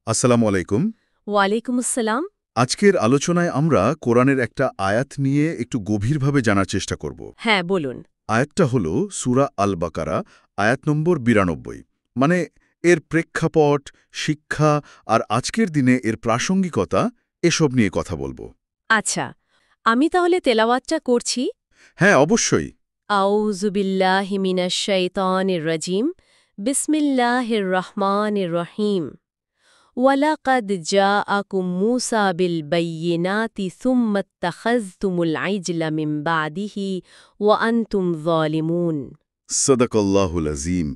আসসালামু আলাইকুম। ওয়ালাইকুম আসসালাম। আজকের আলোচনায় আমরা কোরআনের একটা আয়াত নিয়ে একটু গভীরভাবে জানার চেষ্টা করব। হ্যাঁ, বলুন। আয়াতটা হল সূরা আল বাকারা, আয়াত নম্বর ৯২। মানে এর প্রেক্ষাপট, শিক্ষা আর আজকের দিনে এর প্রাসঙ্গিকতা এসব নিয়ে কথা বলব। আচ্ছা, আমি তাহলে তেলাওয়াতটা করছি। হ্যাঁ, অবশ্যই। আউযু বিল্লাহি মিনাশ শাইতানির রাজিম। বিসমিল্লাহির রহমানির রহিম। ওয়ালাকাদ জাআকুম মূসা বিল বাইয়িনাতি সুম্মা ইত্তাখাযতুমুল ইজলা মিন বাদিহি ওয়া আনতুম যালিমুন। সাদাকাল্লাহুল আযীম।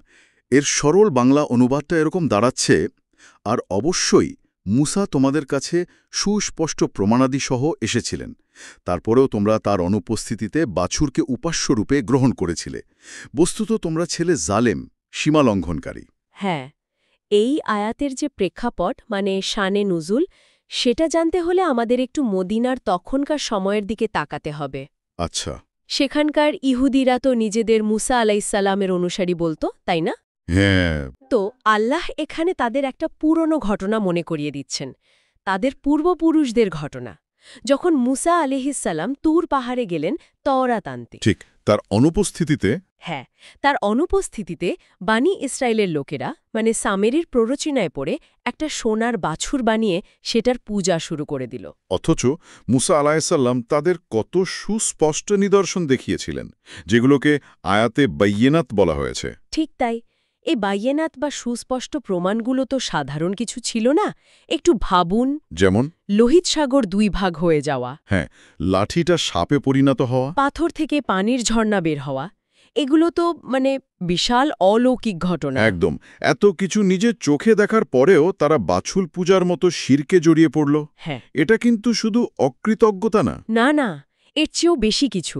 এর সরল বাংলা অনুবাদটা এরকম দাঁড়াচ্ছে, আর অবশ্যই মুসা তোমাদের কাছে সুস্পষ্ট প্রমাণাদি সহ এসেছিলেন। তারপরেও তোমরা তার অনুপস্থিতিতে বাছুরকে উপাস্যরূপে গ্রহণ করেছিলে। বস্তুত তোমরা ছেলে জালেম, সীমালঙ্ঘনকারী। হ্যাঁ, এই আয়াতের যে প্রেক্ষাপট মানে শানে নুজুল, সেটা জানতে হলে আমাদের একটু মদিনার তখনকার সময়ের দিকে তাকাতে হবে। আচ্ছা। সেখানকার ইহুদিরা তো নিজেদের মুসা আলাইসাল্লামের অনুসারী বলতো, তাই না? হ্যাঁ। তো আল্লাহ এখানে তাদের একটা পুরনো ঘটনা মনে করিয়ে দিচ্ছেন, তাদের পূর্বপুরুষদের ঘটনা, যখন মুসা আলিহিসাল্লাম তুর পাহাড়ে গেলেন তওরাত আনতে। ঠিক, তার অনুপস্থিতিতে। হ্যাঁ, তার অনুপস্থিতিতে বানি ইসরায়েলের লোকেরা মানে সামেরির প্ররোচনায় পড়ে একটা সোনার বাছুর বানিয়ে সেটার পূজা শুরু করে দিল। অথচ মুসা আলাইসাল্লাম তাদের কত সুস্পষ্ট নিদর্শন দেখিয়েছিলেন, যেগুলোকে আয়াতে বাইয়িনাত বলা হয়েছে। ঠিক তাই, এই বাইয়েনাত বা সুস্পষ্ট প্রমাণগুলো তো সাধারণ কিছু ছিল না। একটু ভাবুন, যেমন লোহিত সাগর দুই ভাগ হয়ে যাওয়া, হ্যাঁ, লাঠিটা সাপে পরিণত হওয়া। পাথর থেকে পানির ঝর্ণা বের হওয়া, এগুলো তো মানে বিশাল অলৌকিক ঘটনা। একদম। এত কিছু নিজের চোখে দেখার পরেও তারা বাছুর পূজার মতো শিরকে জড়িয়ে পড়ল। হ্যাঁ, এটা কিন্তু শুধু অকৃতজ্ঞতা না। না না, এর চেয়েও বেশি কিছু।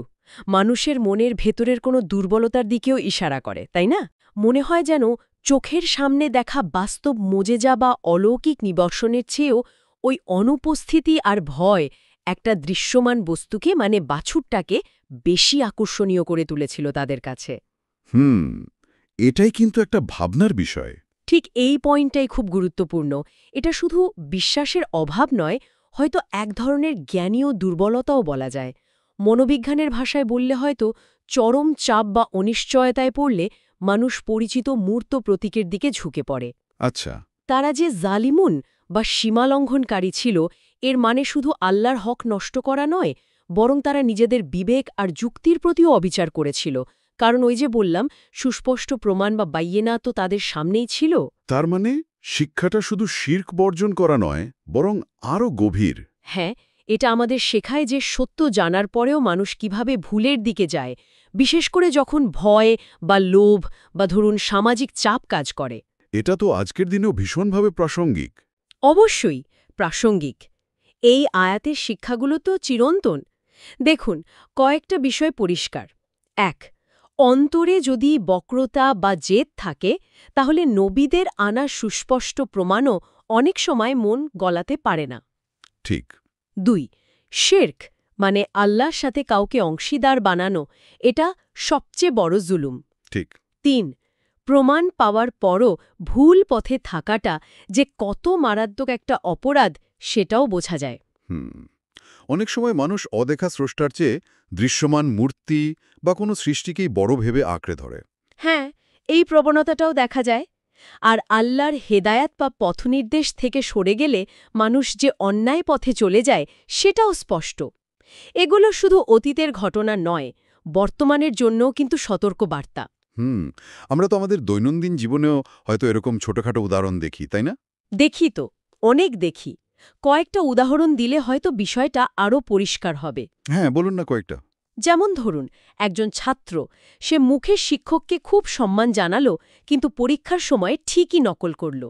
মানুষের মনের ভেতরের কোনো দুর্বলতার দিকেও ইশারা করে, তাই না? মনে হয় যেন চোখের সামনে দেখা বাস্তব মোজেজা বা অলৌকিক নিদর্শনের চেয়েও ওই অনুপস্থিতি আর ভয় একটা দৃশ্যমান বস্তুকে মানে বাছুরটাকে বেশি আকর্ষণীয় করে তুলেছিল তাদের কাছে। এটাই কিন্তু একটা ভাবনার বিষয়। ঠিক এই পয়েন্টটাই খুব গুরুত্বপূর্ণ। এটা শুধু বিশ্বাসের অভাব নয়, হয়তো এক ধরনের জ্ঞানীয় দুর্বলতাও বলা যায়। মনোবিজ্ঞানের ভাষায় বললে হয়তো চরম চাপ বা অনিশ্চয়তায় পড়লে মানুষ পরিচিত মূর্ত প্রতীকের দিকে ঝুঁকে পড়ে। আচ্ছা। তারা যে জালিমুন বা সীমালঙ্ঘনকারী ছিল, এর মানে শুধু আল্লাহর হক নষ্ট করা নয়, বরং তারা নিজেদের বিবেক আর যুক্তির প্রতিও অবিচার করেছিল। কারণ ওই যে বললাম, সুস্পষ্ট প্রমাণ বা বাইয়েনা তো তাদের সামনেই ছিল। তার মানে শিক্ষাটা শুধু শির্ক বর্জন করা নয়, বরং আরও গভীর। হ্যাঁ, এটা আমাদের শেখায় যে সত্য জানার পরেও মানুষ কিভাবে ভুলের দিকে যায়, বিশেষ করে যখন ভয় বা লোভ বা ধরুন সামাজিক চাপ কাজ করে। এটা তো আজকের দিনেও ভীষণভাবে প্রাসঙ্গিক। অবশ্যই প্রাসঙ্গিক। এই আয়াতের শিক্ষাগুলো তো চিরন্তন। দেখুন, কয়েকটা বিষয় পরিষ্কার। ১. অন্তরে যদি বক্রতা বা জেদ থাকে, তাহলে নবীদের আনা সুস্পষ্ট প্রমাণও অনেক সময় মন গলাতে পারে না। ঠিক। ২. শিরক মানে আল্লাহর সাথে কাউকে অংশীদার বানানো, এটা সবচেয়ে বড় জুলুম। ঠিক। ৩. প্রমাণ পাওয়ার পরও ভুল পথে থাকাটা যে কত মারাত্মক একটা অপরাধ, সেটাও বোঝা যায়। অনেক সময় মানুষ অদেখা স্রষ্টার চেয়ে দৃশ্যমান মূর্তি বা কোনো সৃষ্টিকেই বড় ভেবে আঁকড়ে ধরে। হ্যাঁ, এই প্রবণতাটাও দেখা যায়। আর আল্লাহর হেদায়াত বা পথনির্দেশ থেকে সরে গেলে মানুষ যে অন্যায় পথে চলে যায়, সেটাও স্পষ্ট। এগুলো শুধু অতীতের ঘটনা নয়, বর্তমানের জন্যও কিন্তু সতর্ক বার্তা। আমরা তো আমাদের দৈনন্দিন জীবনেও হয়তো এরকম ছোটখাটো উদাহরণ দেখি, তাই না? দেখি তো, অনেক দেখি। কয়েকটা উদাহরণ দিলে হয়তো বিষয়টা আরও পরিষ্কার হবে। হ্যাঁ, বলুন না কয়েকটা। যেমন ধরুন, একজন ছাত্র, সে মুখে শিক্ষককে খুব সম্মান জানালো, কিন্তু পরীক্ষার সময় ঠিকই নকল করল।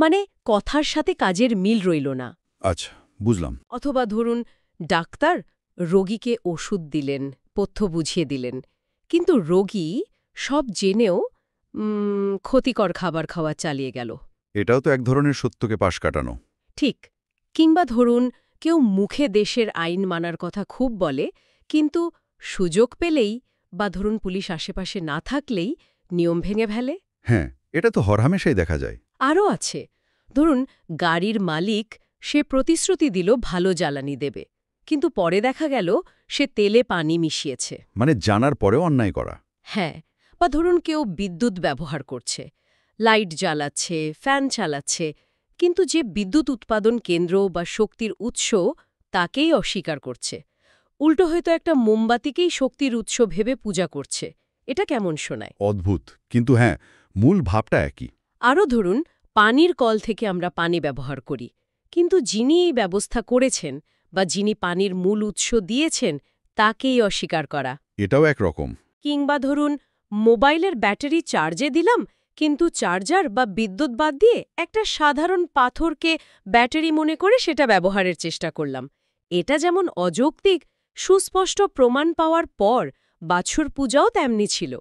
মানে কথার সাথে কাজের মিল রইল না। আচ্ছা, বুঝলাম। অথবা ধরুন, ডাক্তার রোগীকে ওষুধ দিলেন, পথ্য বুঝিয়ে দিলেন, কিন্তু রোগী সব জেনেও ক্ষতিকর খাবার খাওয়া চালিয়ে গেল। এটাও তো এক ধরনের সত্যকে পাশ কাটানো। ঠিক। কিংবা ধরুন, কেউ মুখে দেশের আইন মানার কথা খুব বলে, কিন্তু সুযোগ পেলেই বা ধরুন পুলিশ আশেপাশে না থাকলেই নিয়ম ভেঙে ফেলে। হ্যাঁ, এটা তো হরহামেশাই দেখা যায়। আরও আছে, ধরুন গাড়ির মালিক সে প্রতিশ্রুতি দিল ভালো জ্বালানি দেবে, কিন্তু পরে দেখা গেল সে তেলে পানি মিশিয়েছে। মানে জানার পরেও অন্যায় করা। হ্যাঁ, বা ধরুন কেউ বিদ্যুৎ ব্যবহার করছে, লাইট জ্বালাচ্ছে, ফ্যান চালাচ্ছে, কিন্তু যে বিদ্যুৎ উৎপাদন কেন্দ্র বা শক্তির উৎস তাকেই অস্বীকার করছে। উল্টো হয়তো একটা মোমবাতিকেই শক্তির উৎস ভেবে পূজা করছে। এটা কেমন শোনায়? অদ্ভুত, কিন্তু হ্যাঁ, মূল ভাবটা একই। আরও ধরুন পানির কল থেকে আমরা পানি ব্যবহার করি, কিন্তু যিনি এই ব্যবস্থা করেছেন বা যিনি পানির মূল উৎস দিয়েছেন তাকেই অস্বীকার করা। এটাও একরকম। কিংবা ধরুন মোবাইলের ব্যাটারি চার্জে দিলাম, কিন্তু চার্জার বা বিদ্যুৎ বাদ দিয়ে একটা সাধারণ পাথরকে ব্যাটারি মনে করে সেটা ব্যবহারের চেষ্টা করলাম। এটা যেমন অযৌক্তিক, সুস্পষ্ট প্রমাণ পাওয়ার পর বাছুর পূজাও তেমনি ছিল।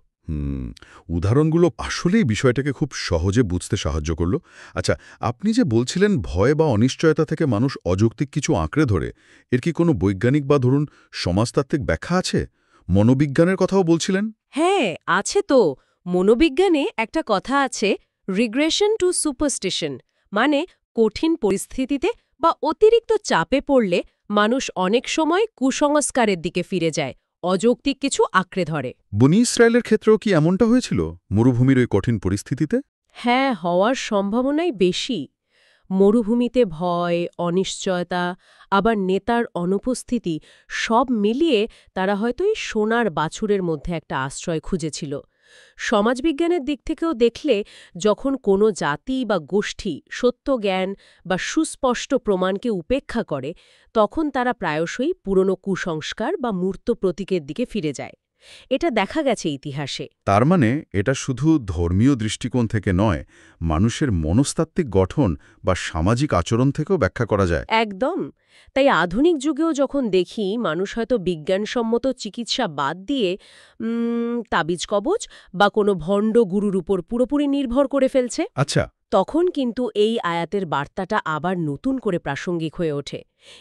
উদাহরণগুলো আসলেই বিষয়টাকে খুব সহজে বুঝতে সাহায্য করল। আচ্ছা, আপনি যে বলছিলেন ভয় বা অনিশ্চয়তা থেকে মানুষ অযৌক্তিক কিছু আঁকড়ে ধরে, এর কি কোনো বৈজ্ঞানিক বা ধরুন সমাজতাত্ত্বিক ব্যাখ্যা আছে? মনোবিজ্ঞানের কথাও বলছিলেন। হ্যাঁ, আছে তো। মনোবিজ্ঞানে একটা কথা আছে, রিগ্রেশন টু সুপারস্টিশন, মানে কঠিন পরিস্থিতিতে বা অতিরিক্ত চাপে পড়লে মানুষ অনেক সময় কুসংস্কারের দিকে ফিরে যায়, অযৌক্তিক কিছু আঁকড়ে ধরে। বনি ইসরায়েলের ক্ষেত্রেও কি এমনটা হয়েছিল, মরুভূমির ওই কঠিন পরিস্থিতিতে? হ্যাঁ, হওয়ার সম্ভাবনাই বেশি। মরুভূমিতে ভয়, অনিশ্চয়তা, আবার নেতার অনুপস্থিতি সব মিলিয়ে তারা হয়তো এই সোনার বাছুরের মধ্যে একটা আশ্রয় খুঁজেছিল। সমাজবিজ্ঞানের দিক থেকেও দেখলে যখন কোনো জাতি বা গোষ্ঠী সত্য জ্ঞান বা সুস্পষ্ট প্রমাণকে উপেক্ষা করে, তখন তারা প্রায়শই পুরনো কুসংস্কার বা মূর্ত প্রতীকের দিকে ফিরে যায়। এটা দেখা গেছে ইতিহাসে। তার মানে এটা শুধু ধর্মীয় দৃষ্টিকোণ থেকে নয়, মানুষের মনস্তাত্ত্বিক গঠন বা সামাজিক আচরণ থেকেও ব্যাখ্যা করা যায়। একদম। তাই আধুনিক যুগেও যখন দেখি মানুষ হয়তো বিজ্ঞানসম্মত চিকিৎসা বাদ দিয়ে তাবিজ কবচ বা কোনো ভণ্ড গুরুর উপর পুরোপুরি নির্ভর করে ফেলছে, আচ্ছা, তখন কিন্তু এই আয়াতের বার্তাটা আবার নতুন করে প্রাসঙ্গিক হয়ে ওঠে।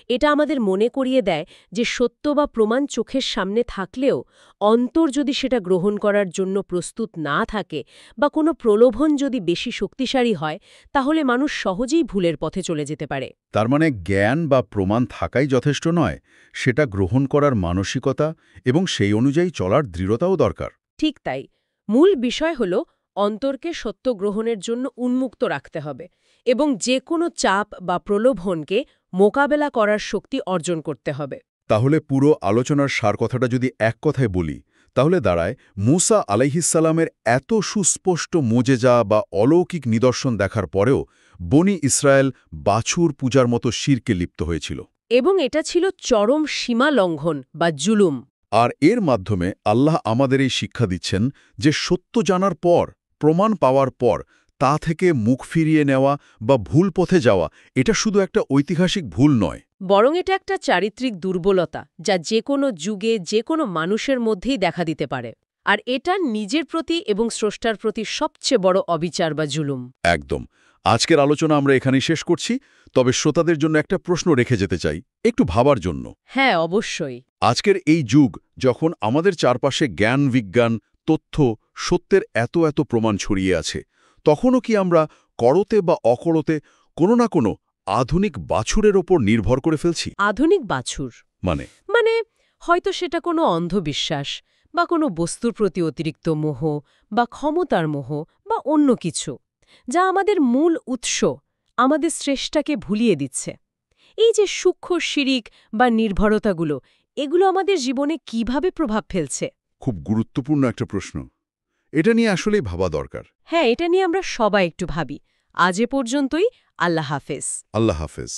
এটা আমাদের মনে করিয়ে দেয় যে সত্য বা প্রমাণ চোখের সামনে থাকলেও অন্তর যদি সেটা গ্রহণ করার জন্য প্রস্তুত না থাকে বা কোনো প্রলোভন যদি বেশি শক্তিশালী হয়, তাহলে মানুষ সহজেই ভুলের পথে চলে যেতে পারে। তার মানে জ্ঞান বা প্রমাণ থাকাই যথেষ্ট নয়, সেটা গ্রহণ করার মানসিকতা এবং সেই অনুযায়ী চলার দৃঢ়তাও দরকার। ঠিক তাই। মূল বিষয় হল অন্তরকে সত্য গ্রহণের জন্য উন্মুক্ত রাখতে হবে এবং যে কোনো চাপ বা প্রলোভনকে মোকাবেলা করার শক্তি অর্জন করতে হবে। তাহলে পুরো আলোচনার সার কথাটা যদি এক কথায় বলি, তাহলে দাঁড়ায় মুসা আলাইহিসসালামের এত সুস্পষ্ট মোজেজা বা অলৌকিক নিদর্শন দেখার পরেও বনি ইসরায়েল বাছুর পূজার মতো শিরকে লিপ্ত হয়েছিল। এবং এটা ছিল চরম সীমা লঙ্ঘন বা জুলুম। আর এর মাধ্যমে আল্লাহ আমাদের এই শিক্ষা দিচ্ছেন যে সত্য জানার পর, প্রমাণ পাওয়ার পর তা থেকে মুখ ফিরিয়ে নেওয়া বা ভুল পথে যাওয়া, এটা শুধু একটা ঐতিহাসিক ভুল নয়, বরং এটা একটা চারিত্রিক দুর্বলতা যা যে কোনো যুগে যে কোনো মানুষের মধ্যেই দেখা দিতে পারে। আর এটা নিজের প্রতি এবং স্রষ্টার প্রতি সবচেয়ে বড় অবিচার বা জুলুম। একদম। আজকের আলোচনা আমরা এখানেই শেষ করছি, তবে শ্রোতাদের জন্য একটা প্রশ্ন রেখে যেতে চাই, একটু ভাবার জন্য। হ্যাঁ, অবশ্যই। আজকের এই যুগ, যখন আমাদের চারপাশে জ্ঞান, বিজ্ঞান, তথ্য, সত্যের এত এত প্রমাণ ছড়িয়ে আছে, তখনও কি আমরা করতে বা অকরতে কোনো না কোনো আধুনিক বাছুরের ওপর নির্ভর করে ফেলছি? আধুনিক বাছুর মানে হয়তো সেটা কোনো অন্ধবিশ্বাস বা কোনো বস্তুর প্রতি অতিরিক্ত মোহ বা ক্ষমতার মোহ বা অন্য কিছু, যা আমাদের মূল উৎস, আমাদের স্রষ্টাকে ভুলিয়ে দিচ্ছে। এই যে সূক্ষ্ম শিরিক বা নির্ভরতাগুলো, এগুলো আমাদের জীবনে কিভাবে প্রভাব ফেলছে? খুব গুরুত্বপূর্ণ একটা প্রশ্ন। এটা নিয়ে আসলেই ভাবা দরকার। হ্যাঁ, এটা নিয়ে আমরা সবাই একটু ভাবি। আজ এ পর্যন্তই। আল্লাহ হাফেজ। আল্লাহ হাফেজ।